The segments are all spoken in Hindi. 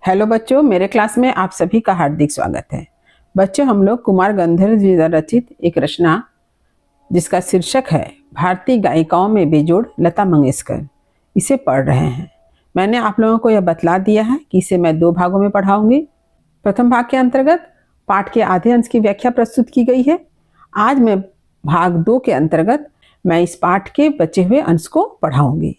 हेलो बच्चों, मेरे क्लास में आप सभी का हार्दिक स्वागत है। बच्चों, हम लोग कुमार गंधर्व जी द्वारा रचित एक रचना जिसका शीर्षक है भारतीय गायिकाओं में बेजोड़ लता मंगेशकर, इसे पढ़ रहे हैं। मैंने आप लोगों को यह बतला दिया है कि इसे मैं 2 भागों में पढ़ाऊंगी। प्रथम भाग के अंतर्गत पाठ के आधे अंश की व्याख्या प्रस्तुत की गई है। आज मैं भाग 2 के अंतर्गत मैं इस पाठ के बचे हुए अंश को पढ़ाऊंगी।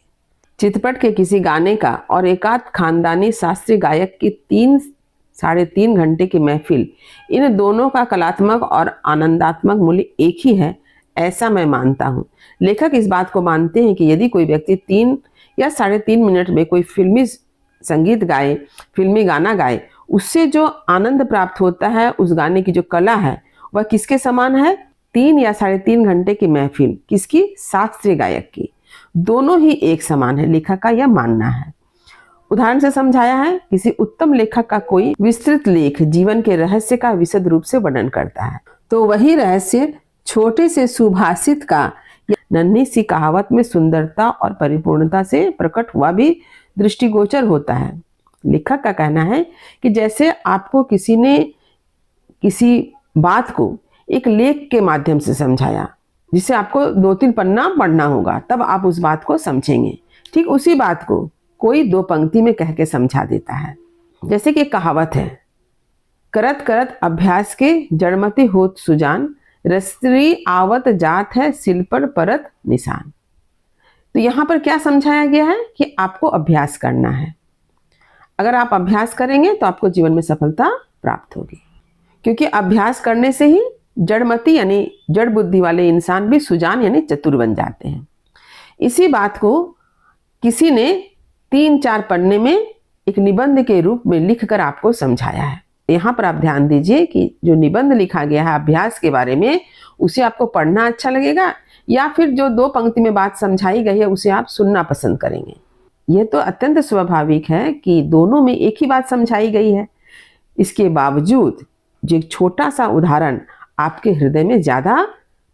चित्रपट के किसी गाने का और एकाध खानदानी शास्त्रीय गायक की 3-3.5 घंटे की महफिल, इन दोनों का कलात्मक और आनंदात्मक मूल्य एक ही है, ऐसा मैं मानता हूँ। लेखक इस बात को मानते हैं कि यदि कोई व्यक्ति 3 या 3.5 मिनट में कोई फिल्मी संगीत गाए, फिल्मी गाना गाए, उससे जो आनंद प्राप्त होता है, उस गाने की जो कला है वह किसके समान है? 3 या 3.5 घंटे की महफिल। किसकी? शास्त्रीय गायक की। दोनों ही एक समान है, लेखक का यह मानना है। उदाहरण से समझाया है। किसी उत्तम लेखक का कोई विस्तृत लेख जीवन के रहस्य का विशद रूप से वर्णन करता है, तो वही रहस्य छोटे से सुभाषित का या नन्ही सी कहावत में सुंदरता और परिपूर्णता से प्रकट हुआ भी दृष्टिगोचर होता है। लेखक का कहना है कि जैसे आपको किसी ने किसी बात को एक लेख के माध्यम से समझाया, जिसे आपको 2-3 पन्ना पढ़ना होगा, तब आप उस बात को समझेंगे। ठीक उसी बात को कोई 2 पंक्ति में कह के समझा देता है। जैसे कि एक कहावत है, करत करत अभ्यास के जड़मति होत सुजान, रस्त्री आवत जात है सिल पर परत निशान। तो यहाँ पर क्या समझाया गया है कि आपको अभ्यास करना है। अगर आप अभ्यास करेंगे तो आपको जीवन में सफलता प्राप्त होगी, क्योंकि अभ्यास करने से ही जड़मती यानी जड़ बुद्धि वाले इंसान भी सुजान यानी चतुर बन जाते हैं। इसी बात को किसी ने 3-4 पन्ने में एक निबंध के रूप में लिखकर आपको समझाया है। यहाँ पर आप ध्यान दीजिए कि जो निबंध लिखा गया है अभ्यास के बारे में, उसे आपको पढ़ना अच्छा लगेगा या फिर जो 2 पंक्ति में बात समझाई गई है उसे आप सुनना पसंद करेंगे। यह तो अत्यंत स्वाभाविक है कि दोनों में एक ही बात समझाई गई है। इसके बावजूद जो एक छोटा सा उदाहरण आपके हृदय में ज्यादा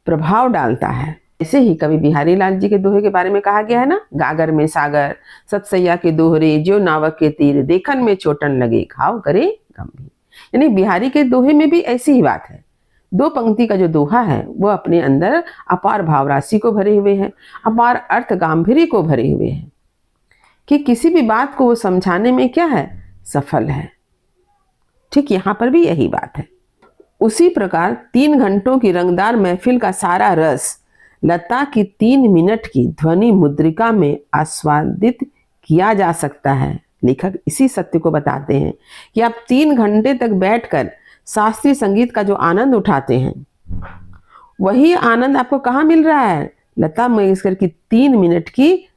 प्रभाव डालता है। ऐसे ही कवि बिहारी लाल जी के दोहे के बारे में कहा गया है ना, गागर में सागर सतसैया के दोहरे, जो नावक के तीर, देखन में चोटन लगे, घाव करे गंभीर। यानी बिहारी के दोहे में भी ऐसी ही बात है। 2 पंक्ति का जो दोहा है वह अपने अंदर अपार भाव राशि को भरे हुए है, अपार अर्थ गांभीर्य को भरे हुए है, कि किसी भी बात को वो समझाने में क्या है, सफल है। ठीक यहाँ पर भी यही बात है। उसी प्रकार 3 घंटों की रंगदार महफिल का सारा रस लता की 3 मिनट की ध्वनि मुद्रिका में आस्वादित किया जा सकता है। लेखक इसी सत्य को बताते हैं कि आप 3 घंटे तक बैठकर शास्त्रीय संगीत का जो आनंद उठाते हैं, वही आनंद आपको कहाँ मिल रहा है? लता मंगेशकर की 3 मिनट की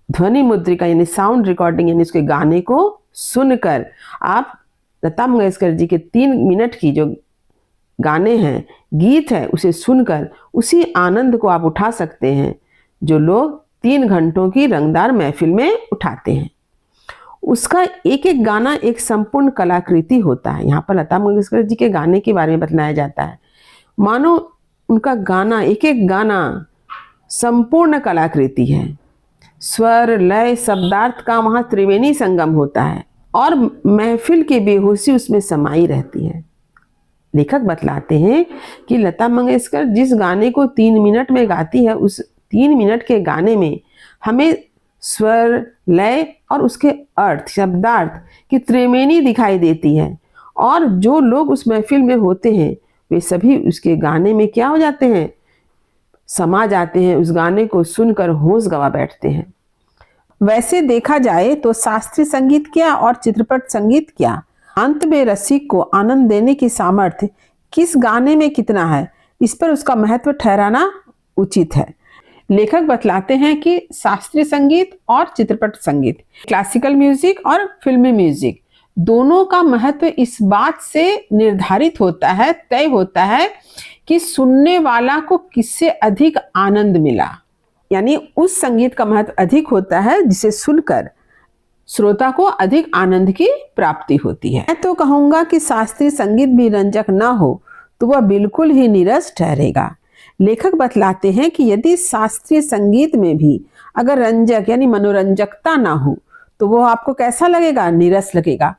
ध्वनि मुद्रिका यानी साउंड रिकॉर्डिंग, यानी उसके गाने को सुनकर आप लता मंगेशकर जी के 3 मिनट की जो गाने हैं, गीत है, उसे सुनकर उसी आनंद को आप उठा सकते हैं जो लोग 3 घंटों की रंगदार महफिल में उठाते हैं। उसका एक एक गाना एक संपूर्ण कलाकृति होता है। यहाँ पर लता मंगेशकर जी के गाने के बारे में बताया जाता है, मानो उनका गाना एक एक गाना संपूर्ण कलाकृति है। स्वर, लय, शब्दार्थ का वहाँ त्रिवेणी संगम होता है और महफिल की बेहोशी उसमें समाई रहती है। लेखक बतलाते हैं कि लता मंगेशकर जिस गाने को 3 मिनट में गाती है, उस 3 मिनट के गाने में हमें स्वर, लय और उसके अर्थ, शब्दार्थ की त्रिवेणी दिखाई देती है। और जो लोग उस महफिल में होते हैं वे सभी उसके गाने में क्या हो जाते हैं, समा जाते हैं। उस गाने को सुनकर होश गंवा बैठते हैं। वैसे देखा जाए तो शास्त्रीय संगीत क्या और चित्रपट संगीत क्या, अंत में रसिक को आनंद देने की सामर्थ्य किस गाने में कितना है, इस पर उसका महत्व ठहराना उचित है। लेखक बतलाते हैं कि शास्त्रीय संगीत और चित्रपट संगीत, क्लासिकल म्यूजिक और फिल्मी म्यूजिक, दोनों का महत्व इस बात से निर्धारित होता है, तय होता है कि सुनने वाला को किससे अधिक आनंद मिला। यानी उस संगीत का महत्व अधिक होता है जिसे सुनकर श्रोता को अधिक आनंद की प्राप्ति होती है। मैं तो कहूंगा कि शास्त्रीय संगीत भी रंजक ना हो तो वह बिल्कुल ही नीरस ठहरेगा। लेखक बतलाते हैं कि यदि शास्त्रीय संगीत में भी अगर रंजक यानी मनोरंजकता ना हो तो वो आपको कैसा लगेगा, नीरस लगेगा।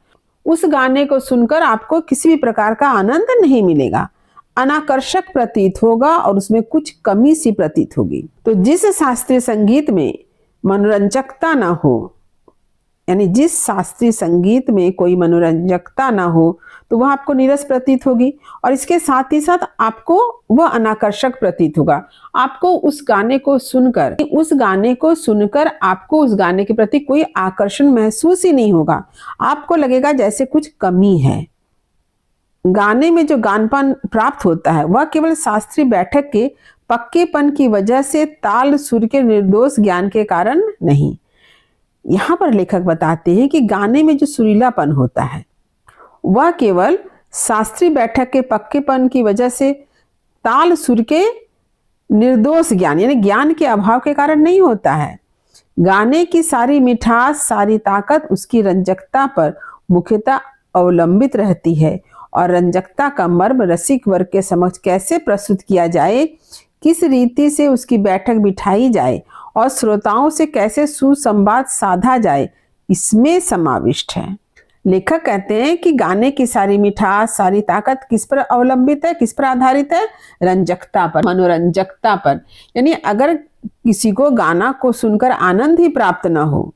उस गाने को सुनकर आपको किसी भी प्रकार का आनंद नहीं मिलेगा, अनाकर्षक प्रतीत होगा और उसमें कुछ कमी सी प्रतीत होगी। तो जिस शास्त्रीय संगीत में मनोरंजकता ना हो, यानी जिस शास्त्रीय संगीत में कोई मनोरंजकता ना हो, तो वह आपको नीरस प्रतीत होगी और इसके साथ ही साथ आपको वह अनाकर्षक प्रतीत होगा। आपको उस गाने को सुनकर आपको उस गाने के प्रति कोई आकर्षण महसूस ही नहीं होगा। आपको लगेगा जैसे कुछ कमी है। गाने में जो गानपन प्राप्त होता है वह केवल शास्त्रीय बैठक के पक्केपन की वजह से, ताल सुर के निर्दोष ज्ञान के कारण नहीं। यहाँ पर लेखक बताते हैं कि गाने में जो सुरीलापन होता है वह केवल शास्त्रीय बैठक के पक्केपन की वजह से, ताल सुर के निर्दोष ज्ञान यानी ज्ञान के अभाव के कारण नहीं होता है। गाने की सारी मिठास, सारी ताकत उसकी रंजकता पर मुख्यतः अवलंबित रहती है और रंजकता का मर्म रसिक वर्ग के समक्ष कैसे प्रस्तुत किया जाए, किस रीति से उसकी बैठक बिठाई जाए और श्रोताओं से कैसे सुसंवाद साधा जाए, इसमें समाविष्ट है। लेखक कहते हैं कि गाने की सारी मिठास, सारी ताकत किस पर अवलंबित है, किस पर आधारित है? रंजकता पर, मनोरंजकता पर। यानी अगर किसी को गाना को सुनकर आनंद ही प्राप्त ना हो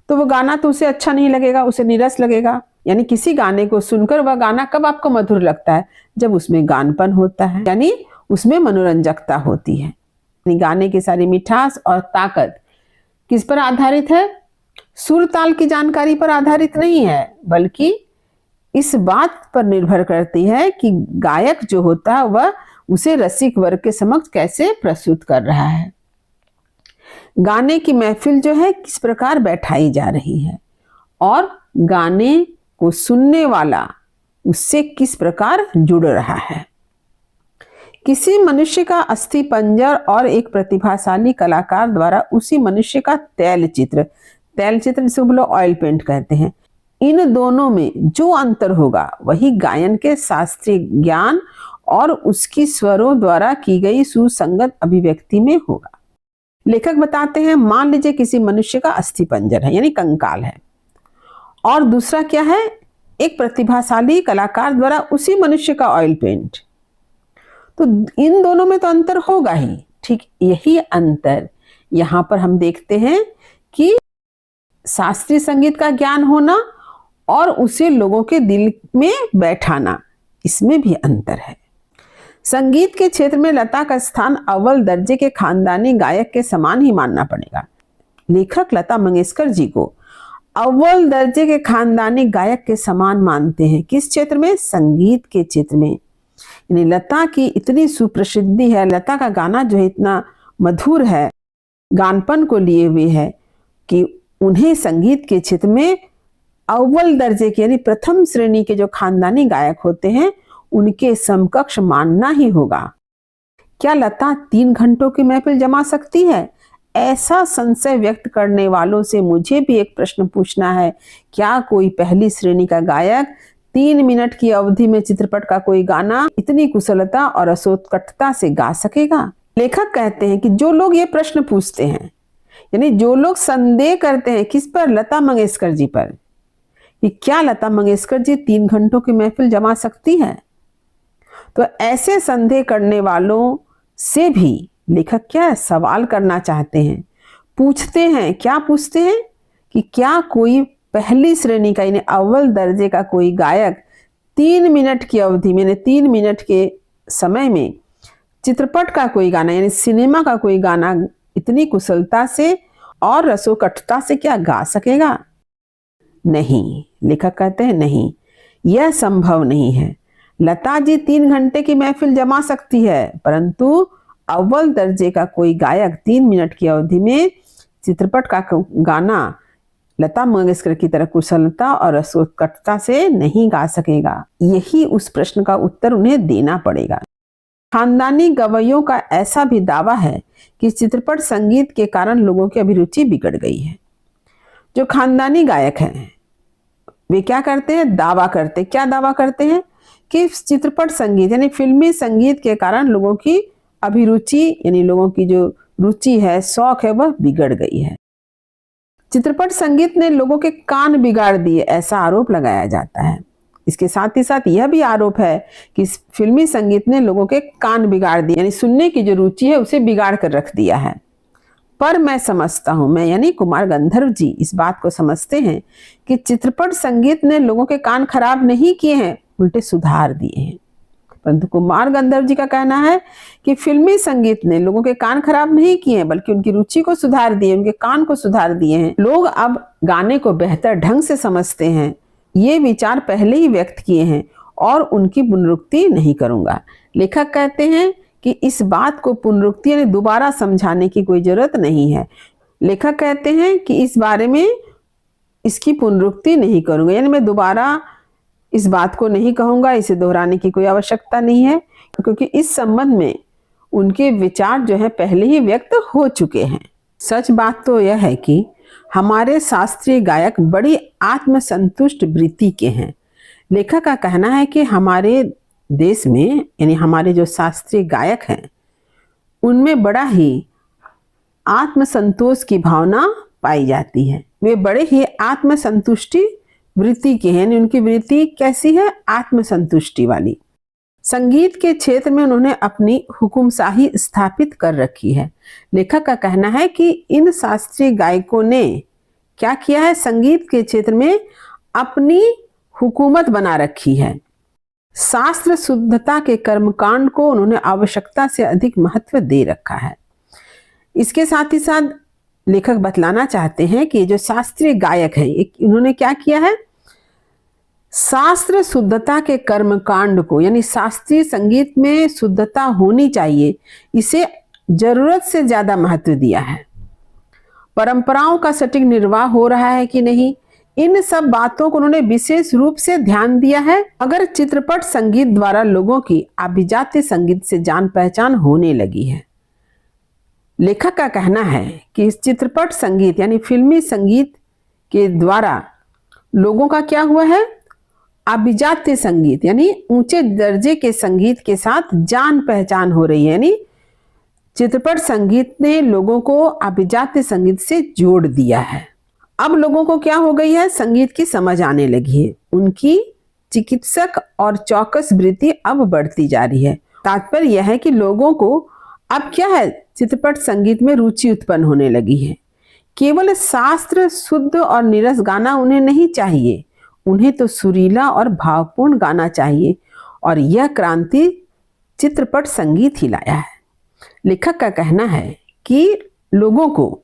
तो वो गाना तो उसे अच्छा नहीं लगेगा, उसे नीरस लगेगा। यानी किसी गाने को सुनकर वह गाना कब आपको मधुर लगता है? जब उसमें गानपन होता है, यानी उसमें मनोरंजकता होती है। यानी गाने की सारी मिठास और ताकत किस पर आधारित है? सुर ताल की जानकारी पर आधारित नहीं है, बल्कि इस बात पर निर्भर करती है कि गायक जो होता है वह उसे रसिक वर्ग के समक्ष कैसे प्रस्तुत कर रहा है। गाने की महफिल जो है किस प्रकार बैठाई जा रही है और गाने को सुनने वाला उससे किस प्रकार जुड़ रहा है। किसी मनुष्य का अस्थि पंजर और एक प्रतिभाशाली कलाकार द्वारा उसी मनुष्य का तैलचित्र जिसे बोलो ऑयल पेंट कहते हैं, इन दोनों में जो अंतर होगा वही गायन के शास्त्रीय ज्ञान और उसकी स्वरों द्वारा की गई सुसंगत अभिव्यक्ति में होगा। लेखक बताते हैं, मान लीजिए किसी मनुष्य का अस्थि पंजर है यानी कंकाल है, और दूसरा क्या है? एक प्रतिभाशाली कलाकार द्वारा उसी मनुष्य का ऑयल पेंट। तो इन दोनों में तो अंतर होगा ही। ठीक यही अंतर यहां पर हम देखते हैं कि शास्त्रीय संगीत का ज्ञान होना और उसे लोगों के दिल में बैठाना, इसमें भी अंतर है। संगीत के क्षेत्र में लता का स्थान अव्वल दर्जे के खानदानी गायक के समान ही मानना पड़ेगा। लेखक लता मंगेशकर जी को अव्वल दर्जे के खानदानी गायक के समान मानते हैं। किस क्षेत्र में? संगीत के क्षेत्र में। यानी लता की इतनी सुप्रसिद्धि है, लता का गाना जो है इतना मधुर है, गानपन को लिए हुए है कि उन्हें संगीत के क्षेत्र में अव्वल दर्जे के यानी प्रथम श्रेणी के जो खानदानी गायक होते हैं उनके समकक्ष मानना ही होगा। क्या लता 3 घंटों की महफिल जमा सकती है? ऐसा संशय व्यक्त करने वालों से मुझे भी एक प्रश्न पूछना है, क्या कोई पहली श्रेणी का गायक 3 मिनट की अवधि में चित्रपट का कोई गाना इतनी कुशलता और रसोत्कटता से गा सकेगा? लेखक कहते हैं कि जो लोग ये प्रश्न पूछते हैं, यानी जो लोग संदेह करते हैं, किस पर? लता मंगेशकर जी पर, कि क्या लता मंगेशकर जी 3 घंटों की महफिल जमा सकती है, तो ऐसे संदेह करने वालों से भी लेखक क्या सवाल करना चाहते हैं, पूछते हैं। क्या पूछते हैं? कि क्या कोई पहली श्रेणी का यानी अव्वल दर्जे का कोई गायक 3 मिनट की अवधि में, 3 मिनट के समय में चित्रपट का कोई गाना यानी सिनेमा का कोई गाना इतनी कुशलता से और रसोकटता से क्या गा सकेगा? नहीं। लेखक कहते हैं नहीं, यह संभव नहीं है। लता जी 3 घंटे की महफिल जमा सकती है, परंतु अव्वल दर्जे का कोई गायक 3 मिनट की अवधि में चित्रपट का गाना लता मंगेशकर की तरह कुशलता और रसोत्कटता से नहीं गा सकेगा। यही उस प्रश्न का उत्तर उन्हें देना पड़ेगा। खानदानी गवैयों का ऐसा भी दावा है कि चित्रपट संगीत के कारण लोगों की अभिरुचि बिगड़ गई है। जो खानदानी गायक हैं वे क्या करते हैं? दावा करते। क्या दावा करते हैं? कि चित्रपट संगीत यानी फिल्मी संगीत के कारण लोगों की अभिरुचि यानी लोगों की जो रुचि है, शौक है, वह बिगड़ गई है। चित्रपट संगीत ने लोगों के कान बिगाड़ दिए, ऐसा आरोप लगाया जाता है। इसके साथ ही साथ यह भी आरोप है कि फिल्मी संगीत ने लोगों के कान बिगाड़ दिए, यानी सुनने की जो रुचि है उसे बिगाड़ कर रख दिया है। पर मैं समझता हूं, मैं यानी कुमार गंधर्व जी इस बात को समझते हैं कि चित्रपट संगीत ने लोगों के कान खराब नहीं किए हैं, उल्टे सुधार दिए हैं। परंतु कुमार गंधर्व जी का कहना है कि फिल्मी संगीत ने लोगों के कान खराब नहीं किए हैं, बल्कि उनकी रुचि को सुधार दिए, उनके कान को सुधार दिए हैं। लोग अब गाने को बेहतर ढंग से समझते हैं। ये विचार पहले ही व्यक्त किए हैं और उनकी पुनरुक्ति नहीं करूंगा। लेखक कहते हैं कि इस बात को पुनरुक्ति यानी दोबारा समझाने की कोई जरूरत नहीं है। लेखक कहते हैं कि इस बारे में इसकी पुनरुक्ति नहीं करूंगा, यानी मैं दोबारा इस बात को नहीं कहूंगा, इसे दोहराने की कोई आवश्यकता नहीं है, क्योंकि इस संबंध में उनके विचार जो है पहले ही व्यक्त हो चुके हैं। सच बात तो यह है कि हमारे शास्त्रीय गायक बड़ी आत्मसंतुष्ट वृत्ति के हैं। लेखक का कहना है कि हमारे देश में यानी हमारे जो शास्त्रीय गायक हैं उनमें बड़ा ही आत्मसंतोष की भावना पाई जाती है। वे बड़े ही आत्मसंतुष्टि वृत्ति के हैं, उनकी वृत्ति कैसी है? आत्मसंतुष्टि वाली। संगीत के क्षेत्र में उन्होंने अपनी हुकुमशाही स्थापित कर रखी है। लेखक का कहना है कि इन शास्त्रीय गायकों ने क्या किया है? संगीत के क्षेत्र में अपनी हुकूमत बना रखी है। शास्त्र शुद्धता के कर्मकांड को उन्होंने आवश्यकता से अधिक महत्व दे रखा है। इसके साथ ही साथ लेखक बतलाना चाहते हैं कि जो शास्त्रीय गायक हैं इन्होंने क्या किया है? शास्त्र शुद्धता के कर्मकांड को, यानी शास्त्रीय संगीत में शुद्धता होनी चाहिए, इसे जरूरत से ज्यादा महत्व दिया है। परंपराओं का सटीक निर्वाह हो रहा है कि नहीं, इन सब बातों को उन्होंने विशेष रूप से ध्यान दिया है। अगर चित्रपट संगीत द्वारा लोगों की अभिजात्य संगीत से जान पहचान होने लगी है। लेखक का कहना है कि इस चित्रपट संगीत यानी फिल्मी संगीत के द्वारा लोगों का क्या हुआ है? अभिजात्य संगीत यानी ऊंचे दर्जे के संगीत के साथ जान पहचान हो रही है। यानी चित्रपट संगीत ने लोगों को अभिजात्य संगीत से जोड़ दिया है। अब लोगों को क्या हो गई है? संगीत की समझ आने लगी है। उनकी चिकित्सक और चौकस वृत्ति अब बढ़ती जा रही है। तात्पर्य यह है कि लोगों को अब क्या है? चित्रपट संगीत में रुचि उत्पन्न होने लगी है। केवल शास्त्र शुद्ध और नीरस गाना उन्हें नहीं चाहिए, उन्हें तो सुरीला और भावपूर्ण गाना चाहिए, और यह क्रांति चित्रपट संगीत ही लाया है। लेखक का कहना है कि लोगों को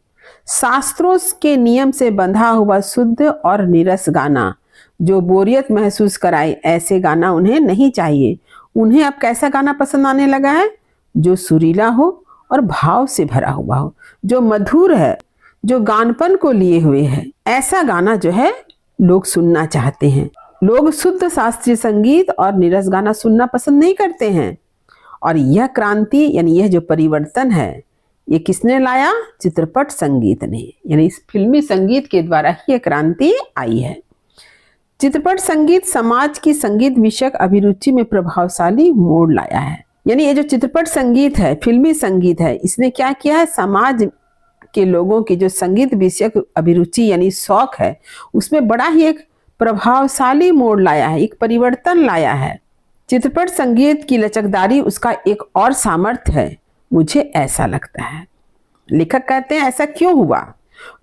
शास्त्रों के नियम से बंधा हुआ शुद्ध और नीरस गाना जो बोरियत महसूस कराए, ऐसे गाना उन्हें नहीं चाहिए। उन्हें अब कैसा गाना पसंद आने लगा है? जो सुरीला हो और भाव से भरा हुआ हो, जो मधुर है, जो गानपन को लिए हुए है, ऐसा गाना जो है लोग सुनना चाहते हैं। लोग शुद्ध शास्त्रीय संगीत और नीरस गाना सुनना पसंद नहीं करते हैं। और यह क्रांति यानी यह जो परिवर्तन है, ये किसने लाया? चित्रपट संगीत ने, यानी इस फिल्मी संगीत के द्वारा ही यह क्रांति आई है। चित्रपट संगीत समाज की संगीत विषयक अभिरुचि में प्रभावशाली मोड़ लाया है। यानी ये जो चित्रपट संगीत है, फिल्मी संगीत है, इसने क्या किया है? समाज के लोगों की जो संगीत विषयक अभिरुचि यानी शौक है, उसमें बड़ा ही एक प्रभावशाली मोड़ लाया है, एक परिवर्तन लाया है। चित्रपट संगीत की लचकदारी उसका एक और सामर्थ्य है, मुझे ऐसा लगता है। लेखक कहते हैं ऐसा क्यों हुआ?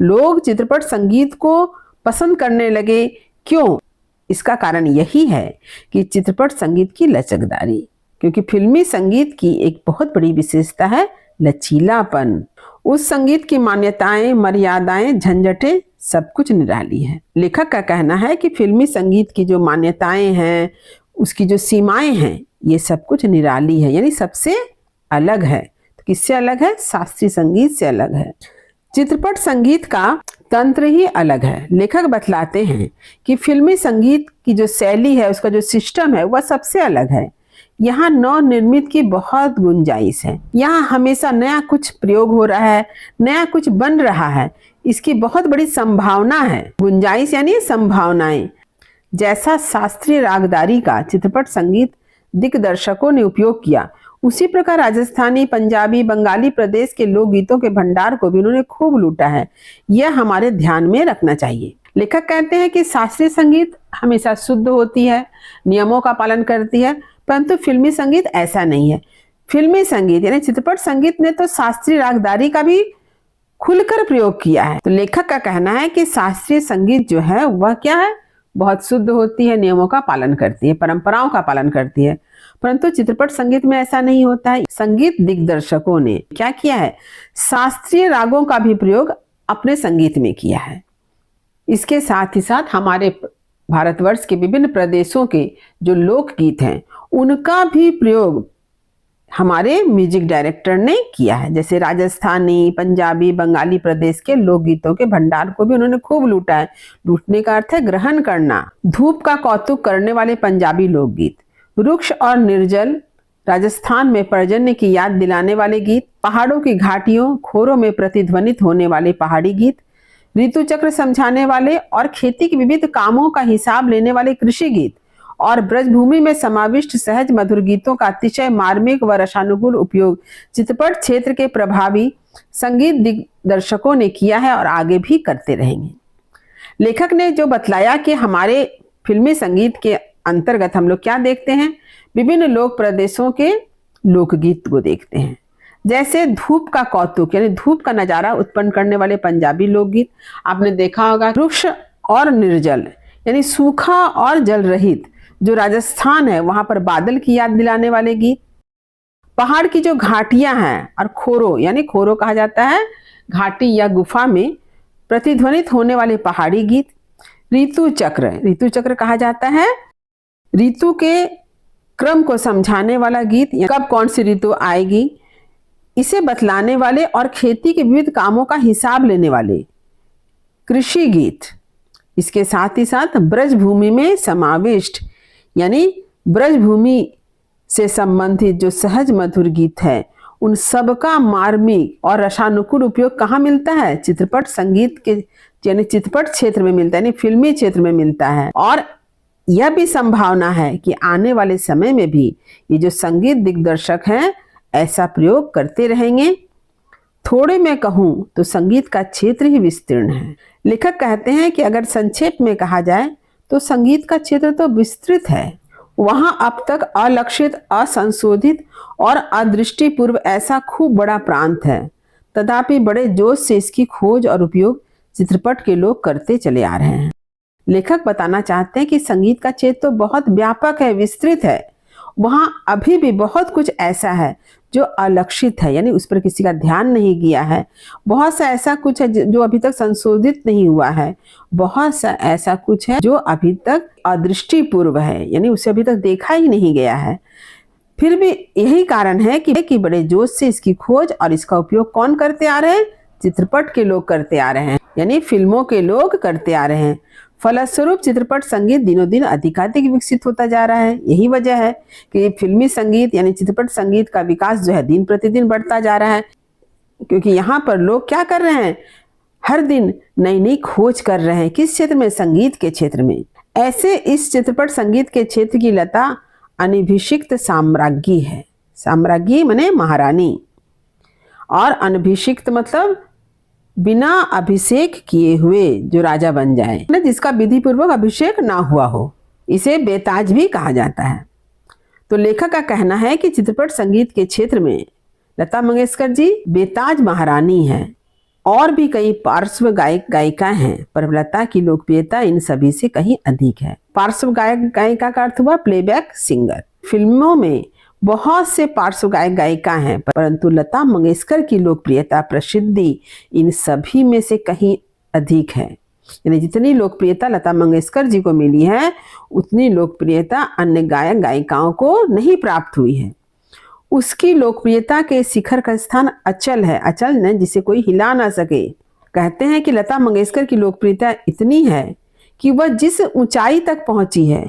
लोग चित्रपट संगीत को पसंद करने लगे, क्यों? इसका कारण यही है कि चित्रपट संगीत की लचकदारी, क्योंकि फिल्मी संगीत की एक बहुत बड़ी विशेषता है लचीलापन। उस संगीत की मान्यताएं, मर्यादाएं, झंझटें सब कुछ निराली है। लेखक का कहना है कि फिल्मी संगीत की जो मान्यताएं हैं, उसकी जो सीमाएं हैं, ये सब कुछ निराली है, यानी सबसे अलग है। तो किससे अलग है? शास्त्रीय संगीत से अलग है। चित्रपट संगीत का तंत्र ही अलग है। लेखक बतलाते हैं कि फिल्मी संगीत की जो शैली है, उसका जो सिस्टम है, वह सबसे अलग है। यहाँ नव निर्मित की बहुत गुंजाइश है। यहाँ हमेशा नया कुछ प्रयोग हो रहा है, नया कुछ बन रहा है, इसकी बहुत बड़ी संभावना है। गुंजाइश यानी संभावनाएं। जैसा शास्त्रीय रागदारी का चित्रपट संगीत दिग्दर्शकों ने उपयोग किया, उसी प्रकार राजस्थानी, पंजाबी, बंगाली प्रदेश के लोकगीतों के भंडार को भी उन्होंने खूब लूटा है। यह हमारे ध्यान में रखना चाहिए। लेखक कहते हैं कि शास्त्रीय संगीत हमेशा शुद्ध होती है, नियमों का पालन करती है, परंतु फिल्मी संगीत ऐसा नहीं है। फिल्मी संगीत यानी चित्रपट संगीत ने तो शास्त्रीय रागदारी का भी खुलकर प्रयोग किया है। तो लेखक का कहना है कि शास्त्रीय संगीत जो है वह क्या है, बहुत शुद्ध होती है, नियमों का पालन करती है, परंपराओं का पालन करती है, परंतु चित्रपट संगीत में ऐसा नहीं होता है। संगीत दिग्दर्शकों ने क्या किया है, शास्त्रीय रागों का भी प्रयोग अपने संगीत में किया है। इसके साथ ही साथ हमारे भारतवर्ष के विभिन्न प्रदेशों के जो लोकगीत हैं उनका भी प्रयोग हमारे म्यूजिक डायरेक्टर ने किया है। जैसे राजस्थानी, पंजाबी, बंगाली प्रदेश के लोकगीतों के भंडार को भी उन्होंने खूब लूटा है। लूटने का अर्थ है ग्रहण करना। धूप का कौतुक करने वाले पंजाबी लोकगीत, रुक्ष और निर्जल राजस्थान में पर्जन्य की याद दिलाने वाले गीत, पहाड़ों की घाटियों खोरों में प्रतिध्वनित होने वाले पहाड़ी गीत, ऋतु चक्र समझाने वाले और खेती के विविध कामों का हिसाब लेने वाले कृषि गीत और ब्रजभूमि में समाविष्ट सहज मधुर गीतों का अतिशय मार्मिक व रसानुकूल उपयोग चित्रपट क्षेत्र के प्रभावी संगीत दिग्दर्शकों ने किया है और आगे भी करते रहेंगे। लेखक ने जो बतलाया कि हमारे फिल्मी संगीत के अंतर्गत हम लोग क्या देखते हैं, विभिन्न लोक प्रदेशों के लोकगीत को देखते हैं। जैसे धूप का कौतुक यानी धूप का नजारा उत्पन्न करने वाले पंजाबी लोकगीत, आपने देखा होगा। रुक्ष और निर्जल यानी सूखा और जल रहित जो राजस्थान है वहां पर बादल की याद दिलाने वाले गीत, पहाड़ की जो घाटियां हैं और खोरो यानी खोरो कहा जाता है घाटी या गुफा में प्रतिध्वनित होने वाले पहाड़ी गीत, ऋतु चक्र कहा जाता है ऋतु के क्रम को समझाने वाला गीत, कब कौन सी ऋतु आएगी इसे बतलाने वाले और खेती के विविध कामों का हिसाब लेने वाले कृषि गीत। इसके साथ ही साथ ब्रजभूमि में समाविष्ट यानी ब्रजभूमि से संबंधित जो सहज मधुर गीत है उन सबका मार्मिक और रसानुकूल उपयोग कहाँ मिलता है, चित्रपट संगीत के यानी चित्रपट क्षेत्र में मिलता है, यानी फिल्मी क्षेत्र में मिलता है। और यह भी संभावना है कि आने वाले समय में भी ये जो संगीत दिग्दर्शक हैं ऐसा प्रयोग करते रहेंगे। थोड़े में कहूं तो संगीत का क्षेत्र ही विस्तीर्ण है। लेखक कहते हैं कि अगर संक्षेप में कहा जाए तो संगीत का क्षेत्र तो विस्तृत है। वहां अब तक अलक्षित, असंशोधित और अदृष्टिपूर्व ऐसा खूब बड़ा प्रांत है, तथापि बड़े जोश से इसकी खोज और उपयोग चित्रपट के लोग करते चले आ रहे हैं। लेखक बताना चाहते हैं कि संगीत का क्षेत्र तो बहुत व्यापक है, विस्तृत है। वहां अभी भी बहुत कुछ ऐसा है जो अलक्षित है यानी उस पर किसी का ध्यान नहीं गया है। बहुत सा ऐसा कुछ है जो अभी तक संशोधित नहीं हुआ है। बहुत सा ऐसा कुछ है जो अभी तक अदृष्टिपूर्व है यानी उसे अभी तक देखा ही नहीं गया है। फिर भी यही कारण है कि बड़े जोश से इसकी खोज और इसका उपयोग कौन करते आ रहे हैं, चित्रपट के लोग करते आ रहे हैं यानी फिल्मों के लोग करते आ रहे हैं। फलस्वरूप चित्रपट संगीत दिनों दिन अधिकाधिक विकसित होता जा रहा है। यही वजह है कि फिल्मी संगीत यानी चित्रपट संगीत का विकास जो है दिन प्रतिदिन बढ़ता जा रहा है, क्योंकि यहाँ पर लोग क्या कर रहे हैं, हर दिन नई नई खोज कर रहे हैं। किस क्षेत्र में, संगीत के क्षेत्र में। ऐसे इस चित्रपट संगीत के क्षेत्र की लता अनभिषिक्त साम्राज्ञी है। साम्राज्ञी माने महारानी और अनभिषिक्त मतलब बिना अभिषेक किए हुए जो राजा बन जाए, जिसका विधि पूर्वक अभिषेक ना हुआ हो, इसे बेताज भी कहा जाता है। तो लेखक का कहना है कि चित्रपट संगीत के क्षेत्र में लता मंगेशकर जी बेताज महारानी हैं। और भी कई पार्श्व गायक गायिका हैं, पर लता की लोकप्रियता इन सभी से कहीं अधिक है। पार्श्व गायक गायिका का अर्थ हुआ प्लेबैक सिंगर। फिल्मों में बहुत से पार्श्व गायक गायिका हैं, परंतु लता मंगेशकर की लोकप्रियता, प्रसिद्धि इन सभी में से कहीं अधिक है। यानी जितनी लोकप्रियता लता मंगेशकर जी को मिली है उतनी लोकप्रियता अन्य गायक गायिकाओं को नहीं प्राप्त हुई है। उसकी लोकप्रियता के शिखर का स्थान अचल है, अचल न जिसे कोई हिला ना सके। कहते हैं कि लता मंगेशकर की लोकप्रियता इतनी है कि वह जिस ऊंचाई तक पहुंची है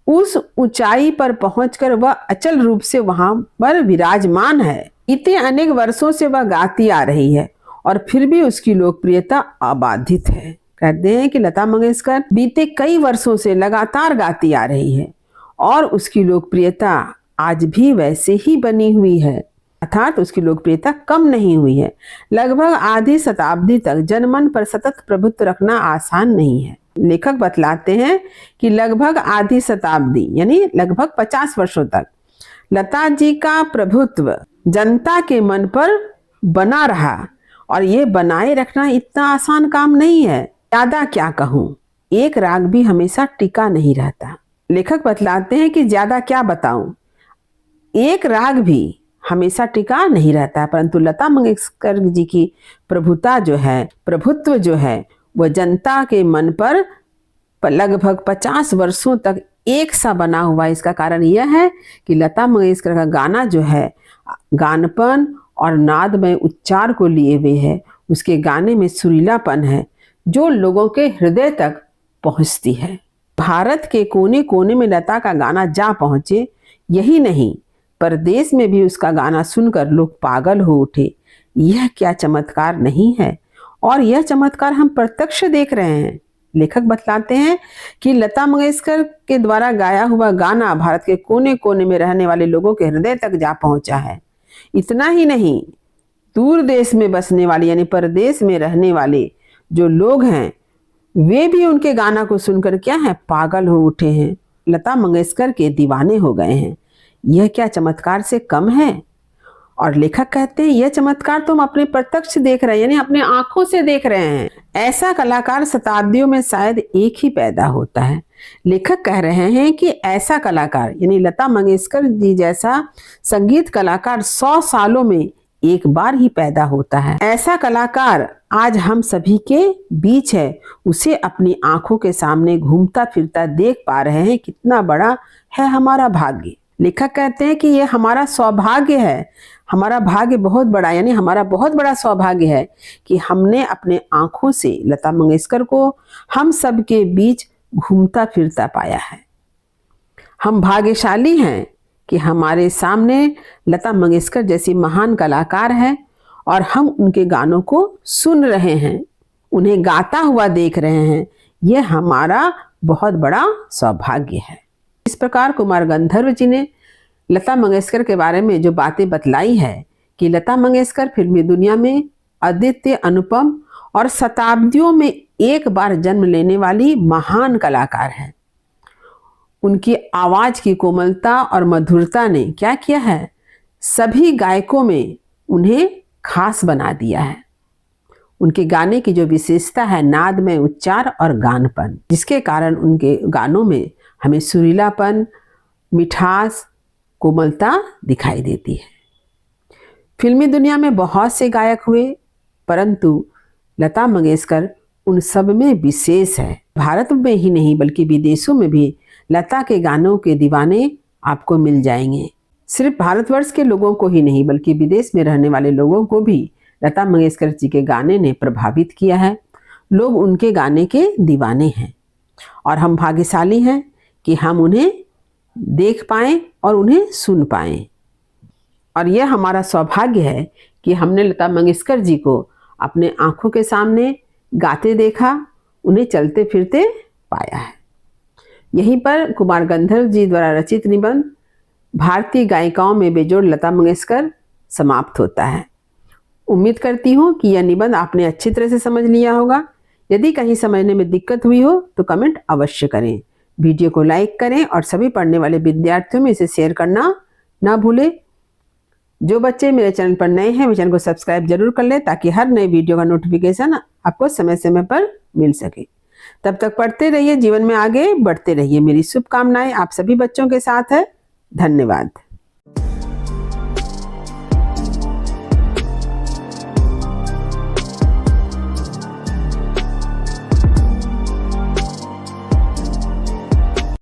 उस ऊंचाई पर पहुंचकर वह अचल रूप से वहां पर विराजमान है। इतने अनेक वर्षों से वह गाती आ रही है और फिर भी उसकी लोकप्रियता अबाधित है। कहते हैं कि लता मंगेशकर बीते कई वर्षों से लगातार गाती आ रही है और उसकी लोकप्रियता आज भी वैसे ही बनी हुई है, अर्थात उसकी लोकप्रियता कम नहीं हुई है। लगभग आधी शताब्दी तक जनमन पर सतत प्रभुत्व रखना आसान नहीं है। लेखक बतलाते हैं कि लगभग आधी शताब्दी यानी लगभग 50 वर्षों तक लता जी का प्रभुत्व जनता के मन पर बना रहा, और ये बनाए रखना इतना आसान काम नहीं है। ज्यादा क्या कहूँ, एक राग भी हमेशा टिका नहीं रहता। लेखक बतलाते हैं कि ज्यादा क्या बताऊं, एक राग भी हमेशा टिका नहीं रहता, परंतु लता मंगेशकर जी की प्रभुत्व जो है वह जनता के मन पर लगभग 50 वर्षों तक एक सा बना हुआ है। इसका कारण यह है कि लता मंगेशकर का गाना जो है गानपन और नादमय उच्चार को लिए हुए है। उसके गाने में सुरीलापन है जो लोगों के हृदय तक पहुंचती है। भारत के कोने कोने में लता का गाना जा पहुंचे, यही नहीं परदेश में भी उसका गाना सुनकर लोग पागल हो उठे। यह क्या चमत्कार नहीं है, और यह चमत्कार हम प्रत्यक्ष देख रहे हैं। लेखक बतलाते हैं कि लता मंगेशकर के द्वारा गाया हुआ गाना भारत के कोने कोने में रहने वाले लोगों के हृदय तक जा पहुंचा है। इतना ही नहीं, दूर देश में बसने वाले यानी परदेश में रहने वाले जो लोग हैं वे भी उनके गाना को सुनकर क्या है, पागल हो उठे हैं, लता मंगेशकर के दीवाने हो गए हैं। यह क्या चमत्कार से कम है? और लेखक कहते हैं यह चमत्कार तो हम अपने प्रत्यक्ष देख रहे हैं, यानी अपने आंखों से देख रहे हैं। ऐसा कलाकार शताब्दियों में शायद एक ही पैदा होता है। लेखक कह रहे हैं कि ऐसा कलाकार यानी लता मंगेशकर जी जैसा संगीत कलाकार 100 सालों में एक बार ही पैदा होता है। ऐसा कलाकार आज हम सभी के बीच है, उसे अपनी आंखों के सामने घूमता फिरता देख पा रहे हैं। कितना बड़ा है हमारा भाग्य। लेखक कहते हैं कि यह हमारा सौभाग्य है, हमारा भाग्य बहुत बड़ा, यानी हमारा बहुत बड़ा सौभाग्य है कि हमने अपने आंखों से लता मंगेशकर को हम सब के बीच घूमता फिरता पाया है। हम भाग्यशाली हैं कि हमारे सामने लता मंगेशकर जैसी महान कलाकार है और हम उनके गानों को सुन रहे हैं, उन्हें गाता हुआ देख रहे हैं। यह हमारा बहुत बड़ा सौभाग्य है। इस प्रकार कुमार गंधर्व जी ने लता मंगेशकर के बारे में जो बातें बतलाई है कि लता मंगेशकर फिल्मी दुनिया में अद्वितीय, अनुपम और शताब्दियों में एक बार जन्म लेने वाली महान कलाकार है। उनकी आवाज की कोमलता और मधुरता ने क्या किया है, सभी गायकों में उन्हें खास बना दिया है। उनके गाने की जो विशेषता है नाद में उच्चार और गानपन, जिसके कारण उनके गानों में हमें सुरीलापन, मिठास, कोमलता दिखाई देती है। फिल्मी दुनिया में बहुत से गायक हुए, परंतु लता मंगेशकर उन सब में विशेष है। भारत में ही नहीं बल्कि विदेशों में भी लता के गानों के दीवाने आपको मिल जाएंगे। सिर्फ भारतवर्ष के लोगों को ही नहीं बल्कि विदेश में रहने वाले लोगों को भी लता मंगेशकर जी के गाने ने प्रभावित किया है। लोग उनके गाने के दीवाने हैं और हम भाग्यशाली हैं कि हम उन्हें देख पाएं और उन्हें सुन पाएं। और यह हमारा सौभाग्य है कि हमने लता मंगेशकर जी को अपने आंखों के सामने गाते देखा, उन्हें चलते फिरते पाया है। यहीं पर कुमार गंधर्व जी द्वारा रचित निबंध भारतीय गायिकाओं में बेजोड़ लता मंगेशकर समाप्त होता है। उम्मीद करती हूँ कि यह निबंध आपने अच्छी तरह से समझ लिया होगा। यदि कहीं समझने में दिक्कत हुई हो तो कमेंट अवश्य करें। वीडियो को लाइक करें और सभी पढ़ने वाले विद्यार्थियों में इसे शेयर करना ना भूलें। जो बच्चे मेरे चैनल पर नए हैं वे चैनल को सब्सक्राइब जरूर कर लें ताकि हर नए वीडियो का नोटिफिकेशन आपको समय समय पर मिल सके। तब तक पढ़ते रहिए, जीवन में आगे बढ़ते रहिए। मेरी शुभकामनाएं आप सभी बच्चों के साथ है। धन्यवाद।